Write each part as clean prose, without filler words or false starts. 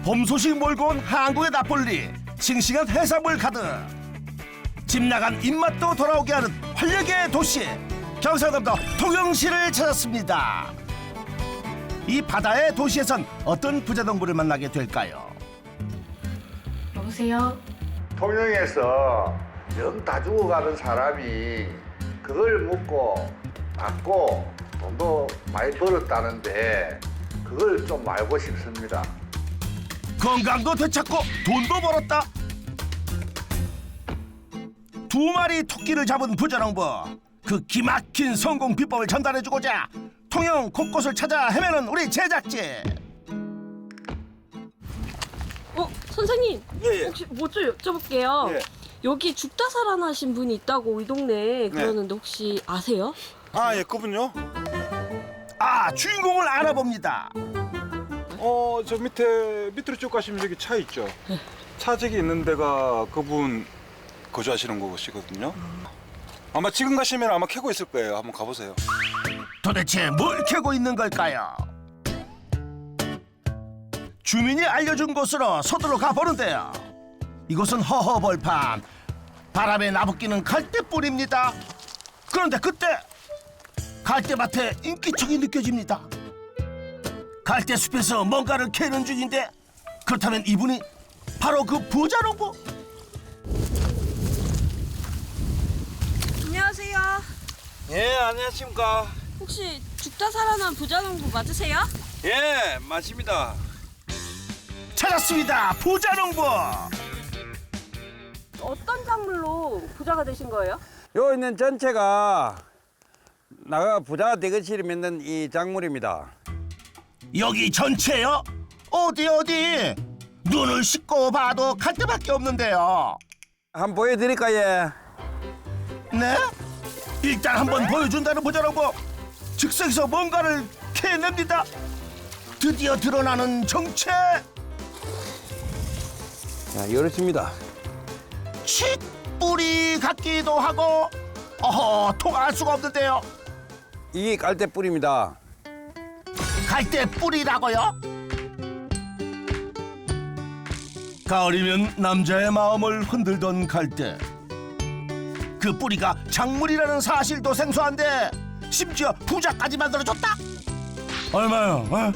봄 소식 몰고 온 한국의 나폴리. 싱싱한 해산물 가득. 집 나간 입맛도 돌아오게 하는 활력의 도시. 경상남도 통영시를 찾았습니다. 이 바다의 도시에선 어떤 부자농부를 만나게 될까요? 여보세요? 통영에서 영 다 죽어가는 사람이 그걸 묻고 받고 돈도 많이 벌었다는데 그걸 좀 알고 싶습니다. 건강도 되찾고 돈도 벌었다. 두 마리 토끼를 잡은 부자농부. 그 기막힌 성공 비법을 전달해주고자 통영 곳곳을 찾아 헤매는 우리 제작진. 선생님, 예. 혹시 뭐 좀 여쭤볼게요. 예. 여기 죽다 살아나신 분이 있다고 이 동네에 그러는데 혹시 아세요? 아, 예, 그분요? 아, 주인공을 알아봅니다. 저 밑으로 쭉 가시면 저기 차 있죠? 차 저기 있는 데가 그분 거주하시는 곳이거든요. 아마 지금 가시면 아마 캐고 있을 거예요. 한번 가보세요. 도대체 뭘 캐고 있는 걸까요? 주민이 알려준 곳으로 서둘러 가보는데요. 이곳은 허허벌판. 바람에 나부끼는 갈대뿌리입니다. 그런데 그때 갈대밭에 인기척이 느껴집니다. 갈대숲에서 뭔가를 캐는 중인데 그렇다면 이분이 바로 그 부자농부? 안녕하세요. 예, 안녕하십니까. 혹시 죽다 살아난 부자농부 맞으세요? 예, 맞습니다. 찾았습니다. 부자농부. 어떤 작물로 부자가 되신 거예요? 요 있는 전체가 나가 부자가 되겠으면 이 작물입니다. 여기 전체요? 어디? 눈을 씻고 봐도 갈대밖에 없는데요. 한번 보여드릴까요? 네? 일단 한번 보여준다는 부자농부. 즉석에서 뭔가를 캐냅니다. 드디어 드러나는 정체. 자, 이렇습니다. 칡뿌리 같기도 하고 통할 수가 없는데요. 이게 갈대뿌리입니다. 갈대 뿌리라고요? 가을이면 남자의 마음을 흔들던 갈대. 그 뿌리가 작물이라는 사실도 생소한데 심지어 부자까지 만들어줬다? 얼마요?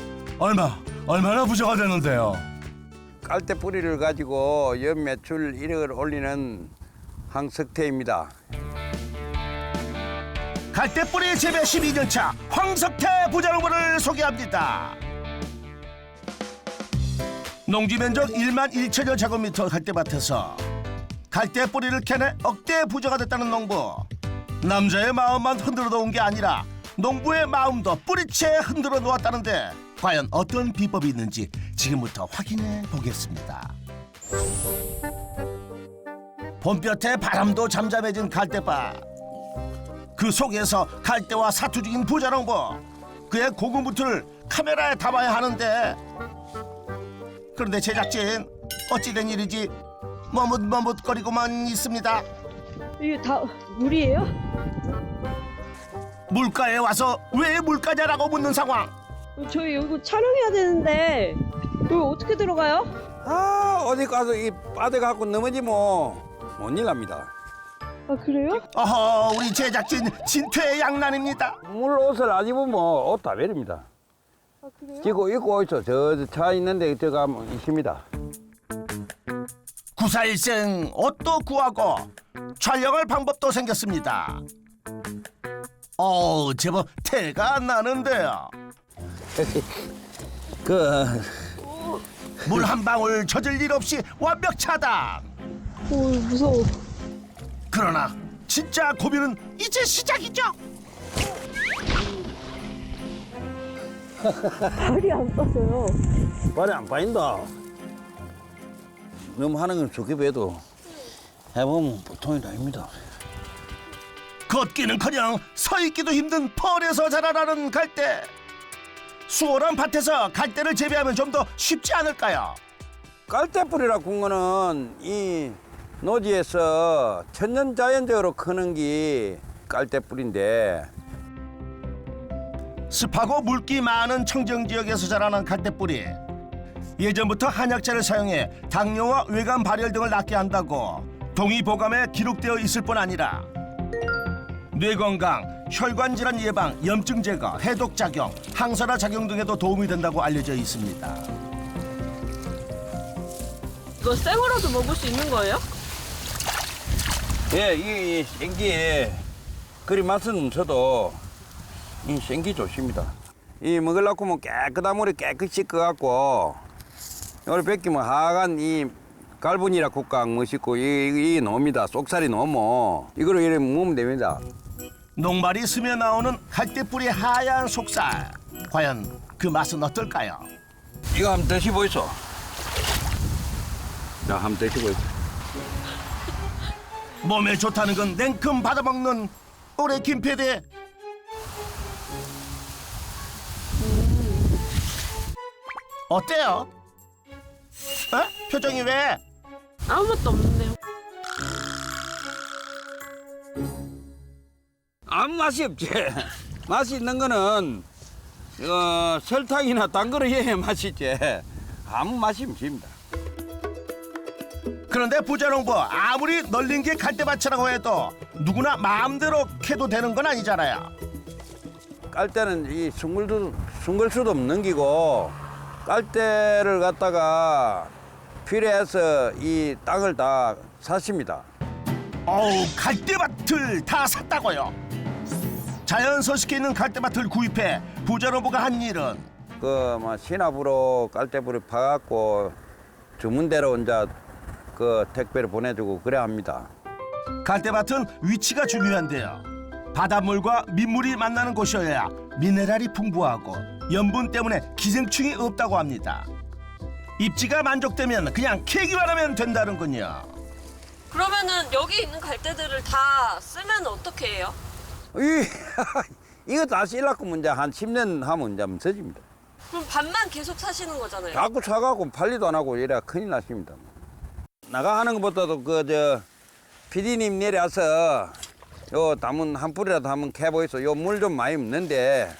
얼마나 부자가 되는데요? 갈대뿌리를 가지고 연 매출 1억을 올리는 황석태입니다. 갈대뿌리 재배 12년차 황석태 부자농부를 소개합니다. 농지 면적 1만 1천여 제곱미터 갈대밭에서 갈대뿌리를 캐내 억대 부자가 됐다는 농부. 남자의 마음만 흔들어 놓은 게 아니라 농부의 마음도 뿌리채 흔들어 놓았다는데 과연 어떤 비법이 있는지 지금부터 확인해 보겠습니다. 봄볕에 바람도 잠잠해진 갈대밭. 그 속에서 갈대와 사투 중인 부자농부. 그의 고군분투를 카메라에 담아야 하는데 그런데 제작진 어찌된 일인지 머뭇머뭇거리고만 있습니다. 이게 다 물이에요? 물가에 와서 왜 물가냐라고 묻는 상황. 저희 여기 촬영해야 되는데 여기 어떻게 들어가요? 어디 가서 이 빠져 갖고 넘어지면 못 일납니다. 아 그래요? 어허, 우리 제작진 진퇴양난입니다. 물 옷을 안 입으면 옷 다 버립니다. 아 그래요? 지고 입고 있어. 저 차 있는 데 들어가면 있습니다. 구사일생 옷도 구하고 촬영할 방법도 생겼습니다. 제법 태가 안 나는데요. 물 한 방울 젖을 일 없이 완벽 차단. 오 무서워. 그러나 진짜 고비는 이제 시작이죠. 발이 안 빠져요. 발이 안 빠진다. 너무 하는 건 좋게 배도 해보면 보통이 아닙니다. 걷기는커녕 서 있기도 힘든 펄에서 자라나는 갈대. 수월한 밭에서 갈대를 재배하면 좀 더 쉽지 않을까요? 깔대뿌리라고 한 거는 이 노지에서 천연자연적으로 크는 게 깔대뿌리인데 습하고 물기 많은 청정지역에서 자라는 갈대뿌리. 예전부터 한약재를 사용해 당뇨와 외관 발열 등을 낫게 한다고 동의보감에 기록되어 있을 뿐 아니라 뇌건강, 혈관질환 예방, 염증 제거, 해독작용, 항산화 작용 등에도 도움이 된다고 알려져 있습니다. 이거 생으로도 먹을 수 있는 거예요? 예, 이 생기에 그리 맛은 없어도 이 생기 좋습니다. 이 먹으려고 하면 깨끗한 물에 깨끗이 씻어갖고 이걸 벗기면 하간 이 갈분이라 국각 멋있고 이 놈이다. 속살이 너무 이거를 이렇게 먹으면 됩니다. 녹말이 스며 나오는 갈대뿌리 하얀 속살. 과연 그 맛은 어떨까요? 이거 한번 드셔보이소. 자, 한번 드셔보이소. 몸에 좋다는 건 냉큼 받아먹는 올해 김PD. 어때요? 어? 표정이 왜? 아무것도 없는데요. 아무 맛이 없지. 맛이 있는 거는 설탕이나 단 거를 해야 맛이 있지. 아무 맛이 없습니다. 그런데 부자농부 아무리 널린 게 갈대밭이라고 해도 누구나 마음대로 캐도 되는 건 아니잖아요. 깔 때는 이 숭글수도 넘기고 깔대를 갖다가 필요해서 이 땅을 다 샀습니다. 어우, 갈대밭을 다 샀다고요? 자연 서식에 있는 갈대밭을 구입해 부자농부가 한 일은 그 시납으로 깔대불을 파갖고 주문대로 이제 그 택배를 보내주고 그래 합니다. 갈대밭은 위치가 중요한데요. 바닷물과 민물이 만나는 곳이어야 미네랄이 풍부하고 염분 때문에 기생충이 없다고 합니다. 입지가 만족되면 그냥 캐기만 하면 된다는군요. 그러면은 여기 있는 갈대들을 다 쓰면 어떻게 해요? 이거 다 쓰려고 문제 한 10년 하면 이제 없어집니다. 그럼 반만 계속 사시는 거잖아요. 자꾸 사가고 팔리도 안 하고 이래 큰일 났습니다. 나가 하는 것보다도 PD님 내려와서 요 담은 한 뿌리라도 한번 캐보이소. 요 물 좀 많이 없는데.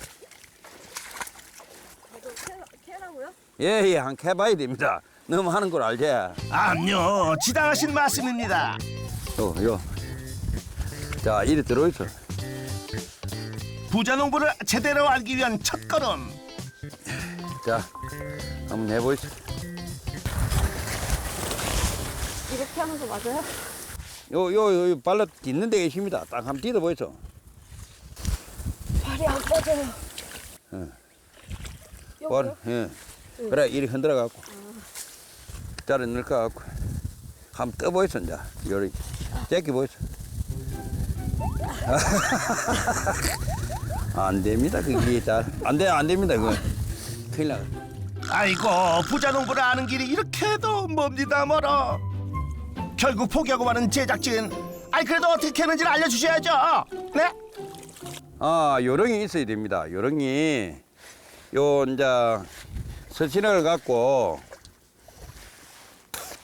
캐라고요? 예, 한 캐봐야 됩니다. 너무 하는 걸 알지? 암요, 지당하신 말씀입니다. 요. 자, 이리 들어있어. 부자농부를 제대로 알기 위한 첫걸음. 자, 한번 해보이소. 이렇게 하면서 맞아요? 요 발로 딛는 데 계십니다. 딱 한번 딛어보이소. 발이 안 빠져요. 발, 예. 그래, 이리 흔들어갖고. 자를 넣을까갖고. 한번 떠보이소, 이제. 요리. 제끼보이소. 안 됩니다, 그게 잘. 안 됩니다, 그거. 큰일 나가. 아이고, 부자농부를 아는 길이 이렇게도 멉니다, 멀어. 결국 포기하고 마는 제작진. 아이, 그래도 어떻게 캐는지를 알려주셔야죠. 네? 요령이 있어야 됩니다. 요령이. 이제 서신을 갖고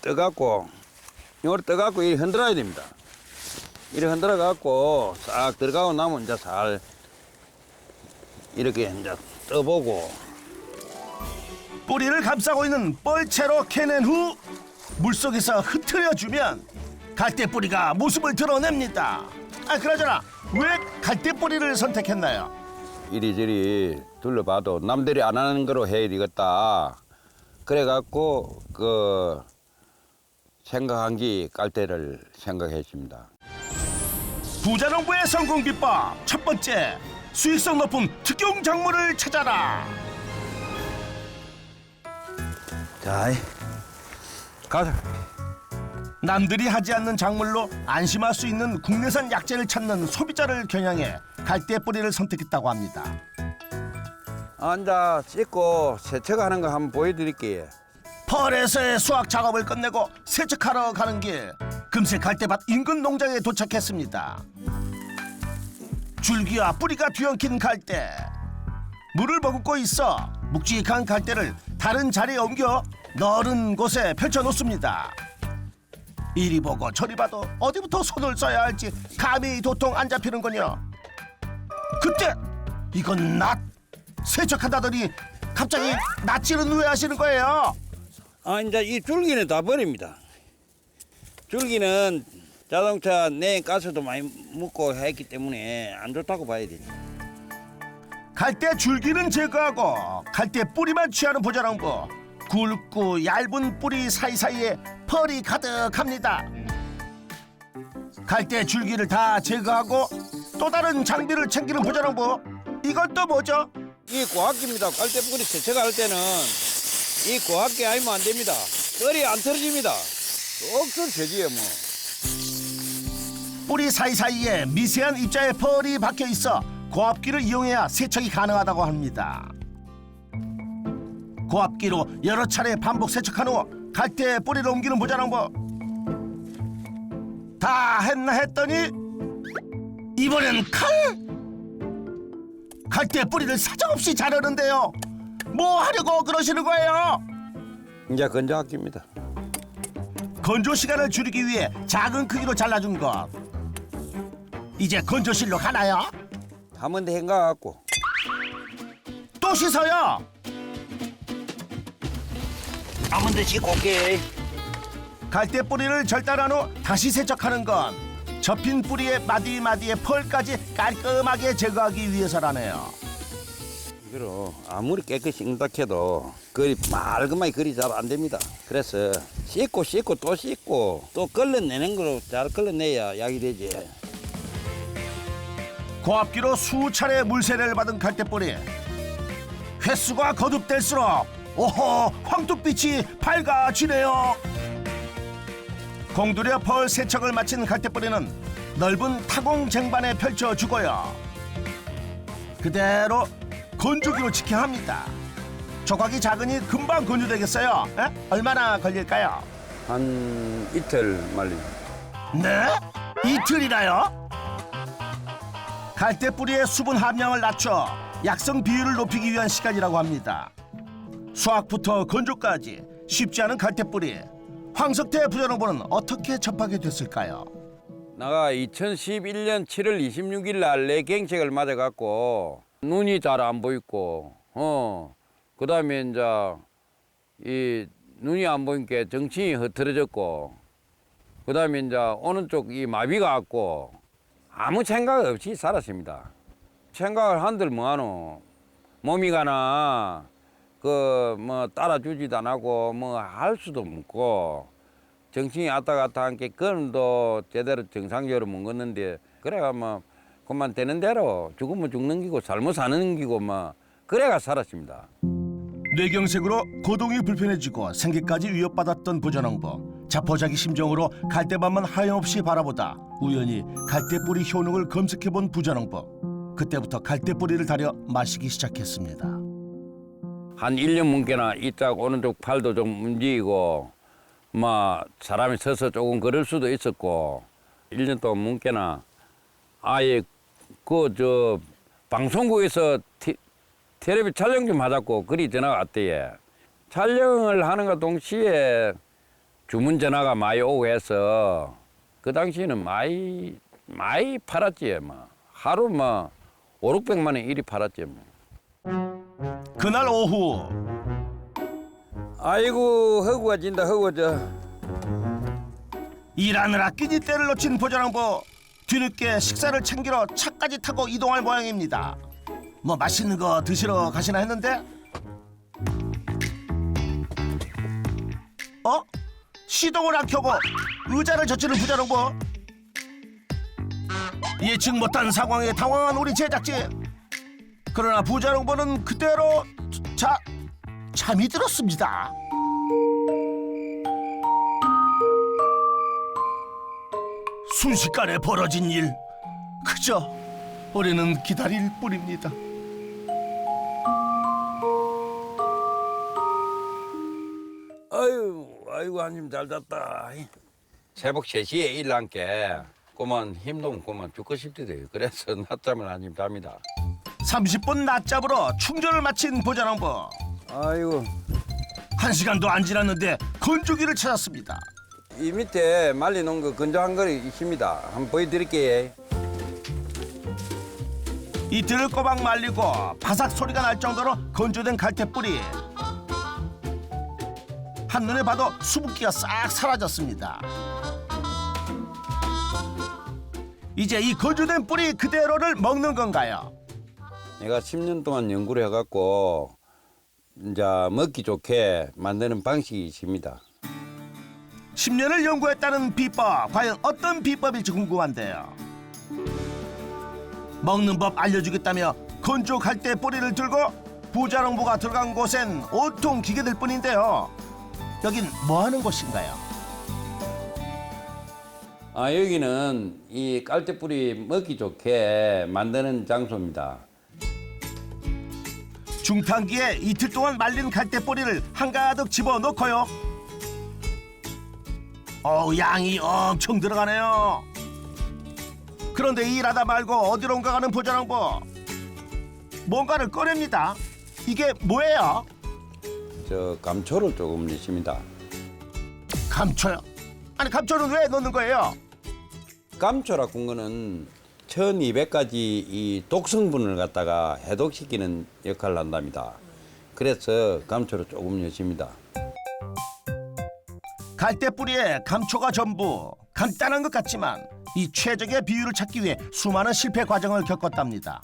떠갖고 이걸 떠갖고 이렇게 흔들어야 됩니다. 이렇게 흔들어 갖고 싹 들어가고 나면 이제 살 이렇게 이제 떠보고 뿌리를 감싸고 있는 뻘채로 캐낸 후 물속에서 흩트려주면 갈대뿌리가 모습을 드러냅니다. 아, 그러잖아, 왜 갈대뿌리를 선택했나요? 이리저리 둘러봐도 남들이 안 하는 거로 해야 되겠다. 그래갖고 생각한 게 깔대를 생각했습니다. 부자농부의 성공 비법 첫 번째, 수익성 높은 특용 작물을 찾아라. 자, 가자. 남들이 하지 않는 작물로 안심할 수 있는 국내산 약재를 찾는 소비자를 겨냥해 갈대뿌리를 선택했다고 합니다. 앉아 씻고 세척하는 거 한번 보여드릴게요. 펄에서의 수확 작업을 끝내고 세척하러 가는 길, 금세 갈대밭 인근 농장에 도착했습니다. 줄기와 뿌리가 뒤엉킨 갈대. 물을 머금고 있어 묵직한 갈대를 다른 자리에 옮겨 넓은 곳에 펼쳐놓습니다. 이리 보고 저리 봐도 어디부터 손을 써야 할지 감이 도통 안 잡히는군요. 그때 이건 낫! 세척한다더니 갑자기 낫지는 왜 하시는 거예요? 이제 이 줄기는 다 버립니다. 줄기는 자동차 내 가스도 많이 묻고 했기 때문에 안 좋다고 봐야 되죠. 갈대 줄기는 제거하고 갈대 뿌리만 취하는 보자랑부. 굵고 얇은 뿌리 사이사이에 펄이 가득합니다. 갈대 줄기를 다 제거하고 또 다른 장비를 챙기는 보자랑부. 이건 또 뭐죠? 이 고압기입니다. 갈대 뿌리 세척할 때는 이 고압기 아니면 안 됩니다. 펄이 안 떨어집니다. 억수로 세지요 뭐. 뿌리 사이사이에 미세한 입자의 펄이 박혀 있어 고압기를 이용해야 세척이 가능하다고 합니다. 고압기로 여러 차례 반복 세척한 후 갈대 뿌리를 옮기는 보자랑부. 다 했나 했더니 이번엔 칼! 갈대 뿌리를 사정없이 자르는데요. 뭐 하려고 그러시는 거예요? 이제 건조학기입니다. 건조 시간을 줄이기 위해 작은 크기로 잘라준 것. 이제 건조실로 가나요? 한 번 더 헹가갖고 또 씻어요. 한 번 더 씻고 올게. 갈대 뿌리를 절단한 후 다시 세척하는 건 접힌 뿌리의 마디마디의 펄까지 깔끔하게 제거하기 위해서라네요. 이거로 아무리 깨끗이 씻는다 해도 그리 말끔하게 그리 잘 안 됩니다. 그래서 씻고 또 씻고 또 걸러내는 걸로 잘 걸러내야 약이 되지. 고압기로 수차례 물세례를 받은 갈대뿌리. 횟수가 거듭될수록 오호 황토빛이 밝아지네요. 공들여 펄 세척을 마친 갈대뿌리는 넓은 타공 쟁반에 펼쳐주고요. 그대로 건조기로 직행합니다 조각이 작으니 금방 건조되겠어요. 에? 얼마나 걸릴까요? 한 이틀 말리. 네? 이틀이나요? 갈대뿌리의 수분 함량을 낮춰 약성 비율을 높이기 위한 시간이라고 합니다. 수확부터 건조까지 쉽지 않은 갈대뿌리. 황석태 부자농부는 어떻게 접하게 됐을까요? 나가 2011년 7월 26일 날 뇌경색을 맞아갖고 눈이 잘 안 보이고 그다음에 이제 이 눈이 안 보이니까 정신이 흐트러졌고 그다음에 이제 오른쪽 이 마비가 왔고 아무 생각 없이 살았습니다. 생각을 한들 뭐하노 몸이 가나 그 뭐 따라주지도 안 하고 뭐 할 수도 없고 정신이 왔다 갔다 한게 그건도 제대로 정상적으로 먹었는데 그래가 뭐 그만 되는 대로 죽으면 죽는 기고 살면 사는 기고 뭐 그래가 살았습니다. 뇌경색으로 거동이 불편해지고 생계까지 위협받았던 부자농부. 자포자기 심정으로 갈대밭만 하염없이 바라보다 우연히 갈대뿌리 효능을 검색해본 부자농부. 그때부터 갈대뿌리를 다려 마시기 시작했습니다. 한 1년 뭉게나 이쪽 오른쪽 팔도 좀 움직이고 뭐 사람이 서서 조금 걸을 수도 있었고 1년 동안 뭉게나 아예 그 저 방송국에서 텔레비 촬영 좀 하자고 그리 전화가 왔대요. 촬영을 하는가 동시에 주문 전화가 많이 오고 해서 그 당시에는 많이 팔았지 뭐 하루 뭐 500~600만 원 일이 팔았지 뭐. 그날 오후 아이고 허구가 진다 허구져. 일하느라 끼니 때를 놓친 부자농부. 뒤늦게 식사를 챙기러 차까지 타고 이동할 모양입니다. 뭐 맛있는 거 드시러 가시나 했는데 시동을 안 켜고 의자를 젖히는 부자농부. 예측 못한 상황에 당황한 우리 제작진. 그러나 부자농부는 그대로 잠이 들었습니다. 순식간에 벌어진 일. 그저 우리는 기다릴 뿐입니다. 아이고 한님 잘 잤다. 새벽 3시에 일한게 그만 힘도 그만 죽고 싶대요. 그래서 낮잠을 한님 잡니다. 30분 낮잠으로 충전을 마친 보자농부. 아이고 1시간도 안 지났는데 건조기를 찾았습니다. 이 밑에 말려놓은 거 건조한 거 있습니다. 한번 보여드릴게요. 이틀을 꼬박 말리고 바삭 소리가 날 정도로 건조된 갈대뿌리. 한눈에 봐도 수분기가 싹 사라졌습니다. 이제 이 건조된 뿌리 그대로를 먹는 건가요? 내가 10년 동안 연구를 해갖고 이제 먹기 좋게 만드는 방식이 있습니다. 10년을 연구했다는 비법, 과연 어떤 비법일지 궁금한데요. 먹는 법 알려주겠다며 건조 갈대 뿌리를 들고 부자농부가 들어간 곳엔 온통 기계들 뿐인데요. 여긴 뭐 하는 곳인가요? 여기는 이 깔대뿌리 먹기 좋게 만드는 장소입니다. 중탕기에 이틀 동안 말린 갈대 뿌리를 한가득 집어넣고요. 양이 엄청 들어가네요. 그런데 일하다 말고 어디론가 가는 부자농부. 뭔가를 꺼냅니다. 이게 뭐예요? 저 감초를 조금 넣습니다. 감초요? 아니 감초는 왜 넣는 거예요? 감초라고 한 거는 1200가지 이 독성분을 갖다가 해독시키는 역할을 한답니다. 그래서 감초를 조금 넣습니다. 갈대 뿌리에 감초가 전부. 간단한 것 같지만 이 최적의 비율을 찾기 위해 수많은 실패 과정을 겪었답니다.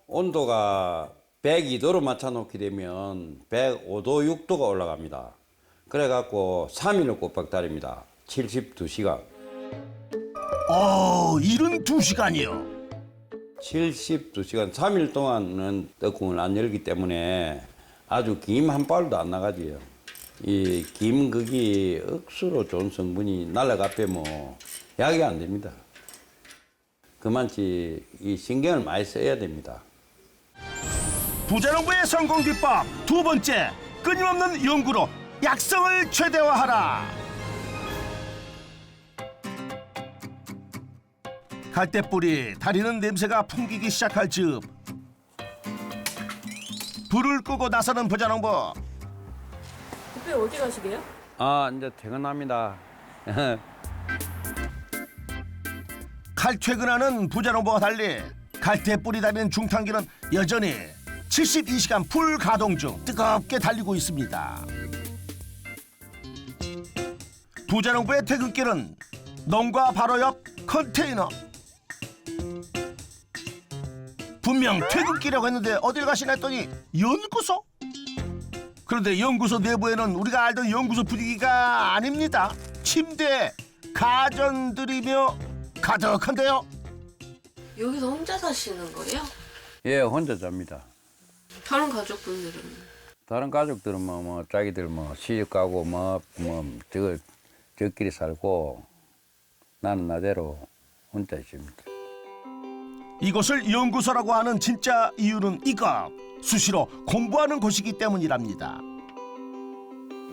온도가 102도로 맞춰놓게 되면 105도, 6도가 올라갑니다. 그래갖고 3일을 꼬박 달입니다. 72시간. 72시간이요. 72시간, 3일 동안은 떡국을 안 열기 때문에 아주 김 한 발도 안 나가지요. 이 김 거기 억수로 좋은 성분이 날아가 빼면 약이 안 됩니다. 그만치 이 신경을 많이 써야 됩니다. 부자농부의 성공 비법 두 번째, 끊임없는 연구로 약성을 최대화하라. 갈대뿌리 다리는 냄새가 풍기기 시작할 즈음 불을 끄고 나서는 부자농부. 대표님 어디 가시게요? 이제 퇴근합니다. 칼퇴근하는 부자농부와 달리 갈대뿌리 다리는 중탕기는 여전히 72시간 풀 가동 중 뜨겁게 달리고 있습니다. 부자농부의 퇴근길은 농가 바로 옆 컨테이너. 분명 퇴근길이라고 했는데 어딜 가시나 했더니 연구소? 그런데 연구소 내부에는 우리가 알던 연구소 분위기가 아닙니다. 침대, 가전들이며 가득한데요. 여기서 혼자 사시는 거예요? 예, 혼자 잡니다. 다른 가족분들은? 다른 가족들은 자기들 시집 가고 저끼리 살고 나는 나대로 혼자 있습니다. 이곳을 연구소라고 하는 진짜 이유는 이거. 수시로 공부하는 곳이기 때문이랍니다.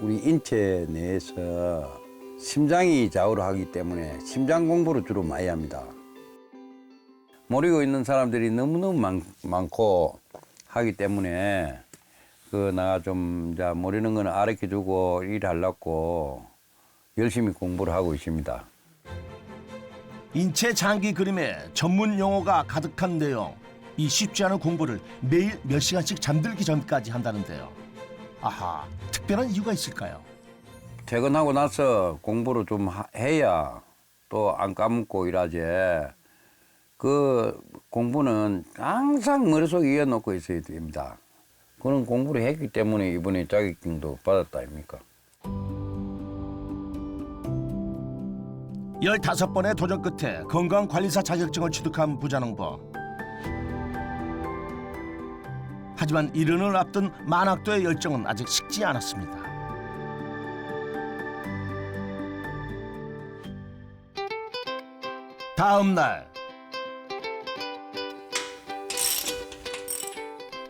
우리 인체 내에서 심장이 좌우를 하기 때문에 심장 공부를 주로 많이 합니다. 모르고 있는 사람들이 너무너무 많고 하기 때문에 내가 좀 모르는 거는 알려주고 일하려고 열심히 공부를 하고 있습니다. 인체 장기 그림에 전문 용어가 가득한 내용. 이 쉽지 않은 공부를 매일 몇 시간씩 잠들기 전까지 한다는데요. 아하, 특별한 이유가 있을까요? 퇴근하고 나서 공부를 좀 해야 또 안 까먹고 일하지. 그 공부는 항상 머릿속에 이어놓고 있어야 됩니다. 그런 공부를 했기 때문에 이번에 자격증도 받았다 아닙니까? 15번의 도전 끝에 건강관리사 자격증을 취득한 부자농부. 하지만 이른을 앞둔 만학도의 열정은 아직 식지 않았습니다. 다음 날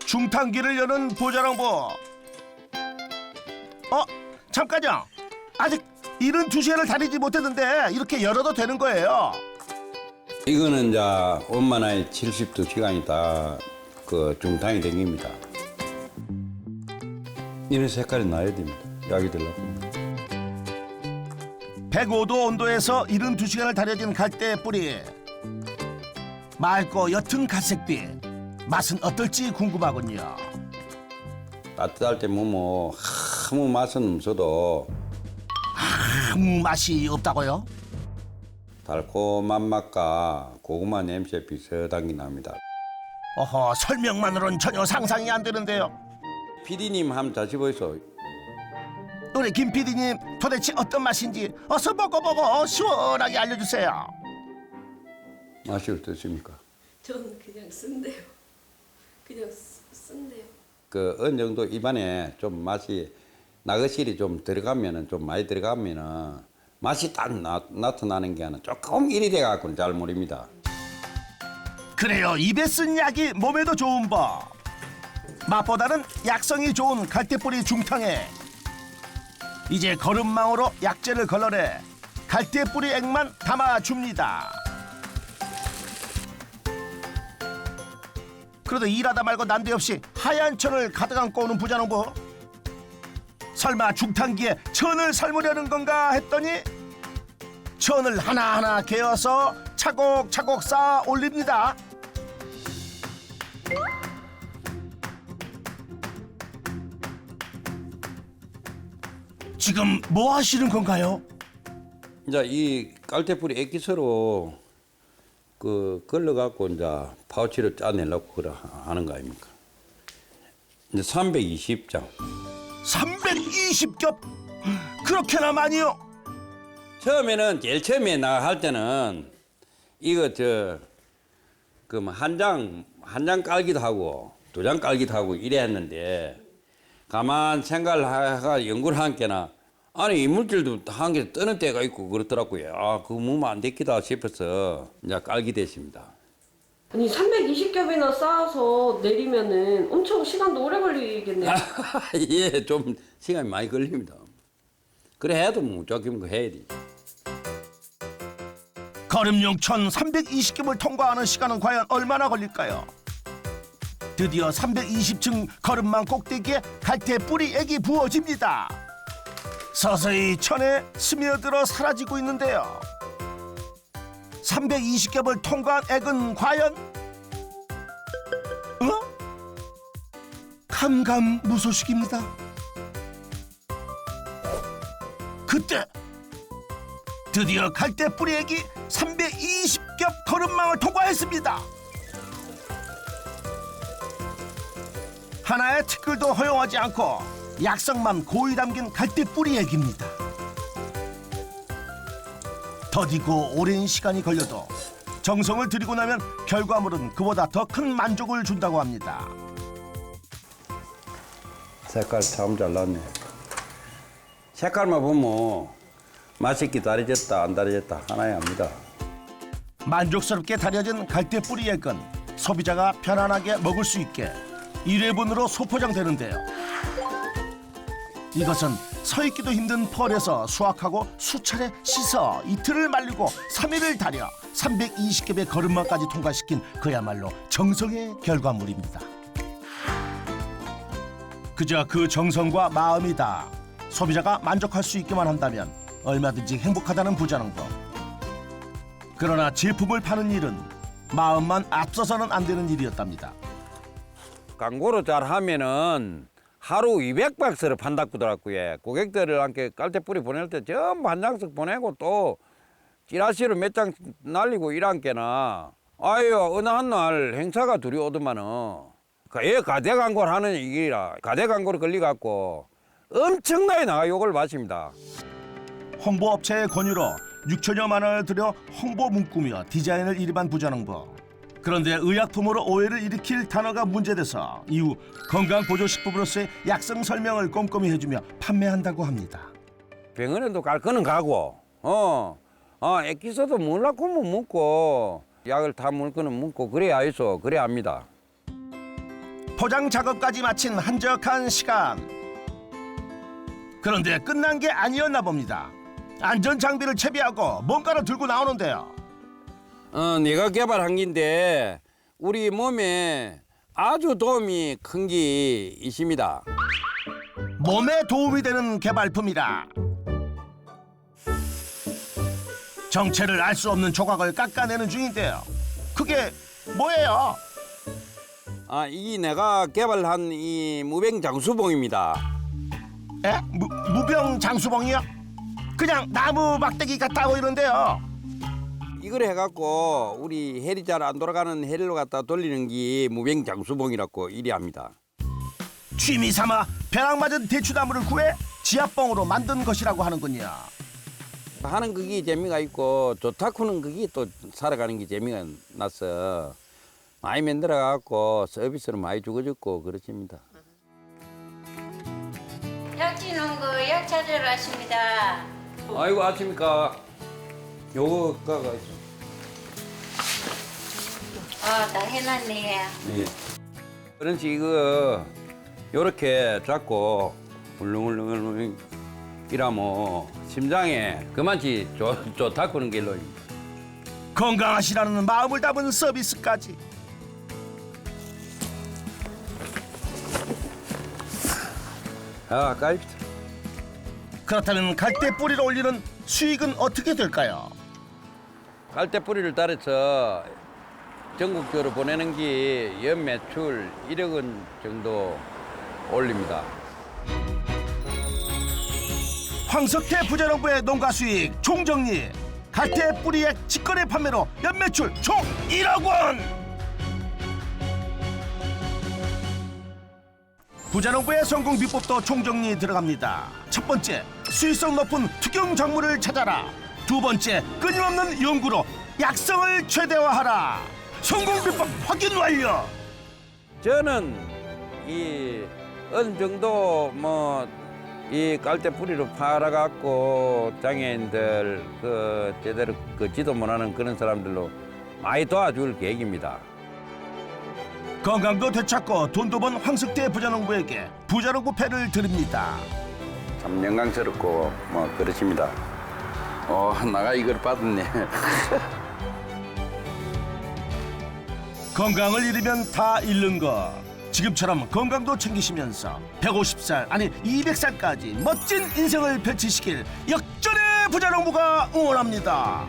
중탕기를 여는 부자농부. 잠깐요. 아직 72시간을 다니지 못했는데 이렇게 열어도 되는 거예요? 이거는 엄마 나이 72시간이다. 중탕이 댕깁니다. 이런 색깔이 나야 됩니다. 약이 들라고. 105도 온도에서 72시간을 달여진 갈대 뿌리. 맑고 옅은 갈색빛. 맛은 어떨지 궁금하군요. 따뜻할 때 아무 맛은 없어도 아무 맛이 없다고요? 달콤한 맛과 고구마 냄새 비슷한 게 납니다. 어허, 설명만으로는 전혀 상상이 안 되는데요. PD님 한번 다시 보이소. 우리 김 PD님 도대체 어떤 맛인지 어서 먹어보고 시원하게 알려주세요. 맛이 어떻습니까? 저는 그냥 쓴대요. 그냥 쓴대요. 그 어느 정도 입안에 좀 맛이 나거실이 좀 들어가면은 좀 많이 들어가면은 맛이 딱 나타나는 게 아니라 조금 이리 돼 갖고는 잘 모릅니다. 그래요, 입에 쓴 약이 몸에도 좋은 법. 맛보다는 약성이 좋은 갈대뿌리 중탕에 이제 거름망으로 약재를 걸러내 갈대뿌리 액만 담아줍니다. 그래도 일하다 말고 난데없이 하얀 천을 가득 안고 오는 부자농부. 설마 중탕기에 천을 삶으려는 건가 했더니 천을 하나하나 개어서 차곡차곡 쌓아 올립니다. 지금 뭐 하시는 건가요? 이제 이 깔대뿌리 액기스로 그 걸러갖고 이제 파우치를 짜내려고 그래 하는 거 아닙니까? 이제 320장. 320겹? 그렇게나 많이요? 처음에는 제일 처음에 나 할 때는 이거 그 한 장 깔기도 하고 두 장 깔기도 하고 이래 했는데 가만 생각을 하가 연구를 한 게나 아니 이물질도 한 개 뜨는 때가 있고 그렇더라고요. 아 그거 뭐면 안 됐겠다 싶어서 이제 깔게 됐습니다. 아니 320겹이나 쌓아서 내리면은 엄청 시간도 오래 걸리겠네요. 예, 좀 시간이 많이 걸립니다. 그래 해도 무조건 해야 되지. 거름용 천 320겹을 통과하는 시간은 과연 얼마나 걸릴까요? 드디어 320층 거름망 꼭대기에 갈대 뿌리 액이 부어집니다. 서서히 천에 스며들어 사라지고 있는데요. 320겹을 통과한 액은 과연? 감감무소식입니다. 그때 드디어 갈대 뿌리 액이 320겹 거름망을 통과했습니다. 하나의 티끌도 허용하지 않고 약성만 고이 담긴 갈대 뿌리 액입니다. 더디고 오랜 시간이 걸려도 정성을 들이고 나면 결과물은 그보다 더 큰 만족을 준다고 합니다. 색깔 참 잘 나네. 색깔만 보면 맛있게 다려졌다 안 다려졌다 하나야 합니다. 만족스럽게 다려진 갈대 뿌리 액은 소비자가 편안하게 먹을 수 있게 1회분으로 소포장되는데요. 이것은 서 있기도 힘든 펄에서 수확하고 수차례 씻어 이틀을 말리고 3일을 달여 320겹의 거름망까지 통과시킨 그야말로 정성의 결과물입니다. 그저 그 정성과 마음이다. 소비자가 만족할 수 있게만 한다면 얼마든지 행복하다는 부자농부. 그러나 제품을 파는 일은 마음만 앞서서는 안 되는 일이었답니다. 광고를 잘 하면은 하루 200박스를 판다고 하더라고요. 고객들을 함께 깔대뿌리 보낼 때 전부 한 장씩 보내고 또 찌라시를 몇 장 날리고 이란께나 아유 어느 한 날 행사가 둘이 오더만은 얘 가대 광고를 하는 얘기라 가대 광고를 걸려갖고 엄청나게 나가 욕을 받습니다. 홍보업체의 권유로 6천여만 원을 들여 홍보 문구며 디자인을 일임한 부자농부. 그런데 의약품으로 오해를 일으킬 단어가 문제돼서 이후 건강보조식품으로서의 약성 설명을 꼼꼼히 해주며 판매한다고 합니다. 병원에도 갈 거는 가고 액기스도 먹으려고 하면 먹고 약을 다 먹을 거는 먹고 그래야 해서 그래야 합니다. 포장 작업까지 마친 한적한 시간. 그런데 끝난 게 아니었나 봅니다. 안전장비를 채비하고 뭔가를 들고 나오는데요. 내가 개발한 건데 우리 몸에 아주 도움이 큰 게 있습니다. 몸에 도움이 되는 개발품이라. 정체를 알 수 없는 조각을 깎아내는 중인데요. 그게 뭐예요? 이게 내가 개발한 이 무병 장수봉입니다. 에? 무병장수봉이요? 그냥 나무 막대기 같아 보이는데요. 이걸 해갖고 우리 헬이 잘 안 돌아가는 헬로 갖다 돌리는 게 무병장수봉이라고 이래합니다. 취미 삼아 벼락 맞은 대추나무를 구해 지압봉으로 만든 것이라고 하는군요. 하는 그게 재미가 있고 좋다쿠는 그게 또 살아가는 게 재미가 나서 많이 만들어갖고 서비스로 많이 주고받고 그렇습니다. 혁진홍구 약 찾으러 왔습니다. 아이고 아침입니까? 요거가 있어. 다 해놨네. 예. 그런지 이거 요렇게 잡고 울렁울렁울렁 이라면 심장에 그만치 좋다쿠는 길로. 건강하시라는 마음을 담은 서비스까지. 아 깔비다. 그렇다면 갈대 뿌리를 올리는 수익은 어떻게 될까요? 갈대 뿌리를 따라서 전국적으로 보내는 게 연 매출 1억 원 정도 올립니다. 황석태 부자농부의 농가 수익 총정리. 갈대 뿌리의 직거래 판매로 연매출 총 1억 원. 부자농부의 성공 비법도 총정리 들어갑니다. 첫 번째, 수익성 높은 특용 작물을 찾아라. 두 번째, 끊임없는 연구로 약성을 최대화하라. 성공 비법 확인 완료. 저는 이 어느 정도 이 갈대 뿌리로 팔아갖고 장애인들 그 제대로 그 지도 못하는 그런 사람들로 많이 도와줄 계획입니다. 건강도 되찾고 돈도 번 황석태 부자농부에게 부자농부 패를 드립니다. 참 영광스럽고 그렇습니다. 나가 이걸 받았네. 건강을 잃으면 다 잃는 것. 지금처럼 건강도 챙기시면서 150살 아니 200살까지 멋진 인생을 펼치시길 역전의 부자농부가 응원합니다.